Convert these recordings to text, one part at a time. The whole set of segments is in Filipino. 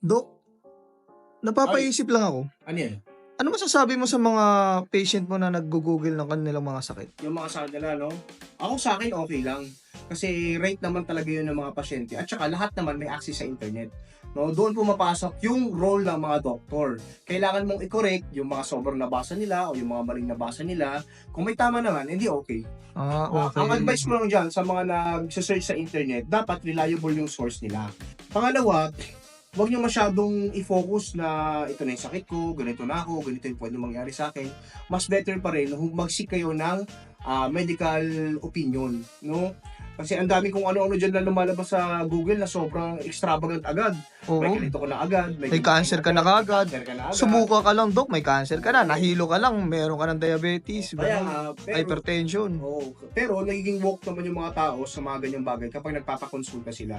Dok, Ay, napapaisip lang ako. ano yan? Ano masasabi mo sa mga patient mo na naggo-google ng kanilang mga sakit? Yung mga sa kanila, no? Ako sa akin, okay lang. Kasi rate naman talaga yun ng mga pasyente. At saka lahat naman may access sa internet. No, doon pumapasok yung role ng mga doktor. Kailangan mong i-correct yung mga sobrang nabasa nila o yung mga maling nabasa nila. Kung may tama naman, hindi okay. Ang Okay. advice ko lang dyan sa mga nag-search sa internet, dapat reliable yung source nila. Pangalawa, huwag nyo masyadong i-focus na ito na yung sakit ko, ganito na ako, ganito yung pwede mangyari sa akin. Mas better pa rin kung mag-seek kayo ng medical opinion, no? Kasi ang dami kung ano-ano dyan na lumalabas sa Google na sobrang extravagant agad. May Oo. ganito ko na agad, May cancer ka na kagad. cancer ka na agad. Subukan ka lang, Dok. May cancer ka na. Nahilo ka lang. Meron ka ng diabetes. Kaya Ganun. nga, pero, Hypertension. pero nagiging woke naman yung mga tao sa mga ganyang bagay kapag nagpapakonsulta sila,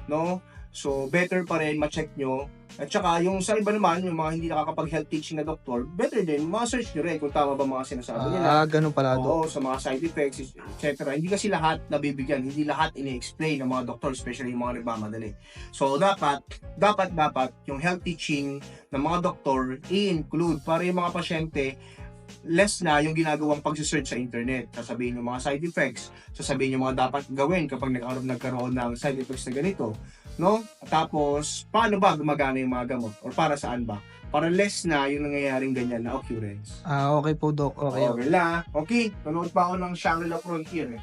no? So, better pa rin ma-check nyo. At saka, yung sa iba naman, yung mga hindi nakakapag-health teaching na doktor, better din, ma-search nyo rin kung tama ba mga sinasabi nila. Ganun pala, Dok. Oo, sa mga side effects, etc. Hindi kasi lahat nabibigyan, hindi lahat ini-explain ng mga doktor, especially yung mga nagmamadali. So, dapat yung health teaching ng mga doktor i-include para yung mga pasyente less na yung ginagawang pag-search sa internet. Sasabihin yung mga side effects, sasabihin yung mga dapat gawin kapag nagkaroon ng side effects na ganito, no? Tapos, paano ba gumagana yung mga gamot? Or para saan ba? Para less na yung nangyayaring ganyan na occurrence. Okay po, Dok. Okay. Okay la. Okay, nanood pa ako ng Shangri-La Frontier eh.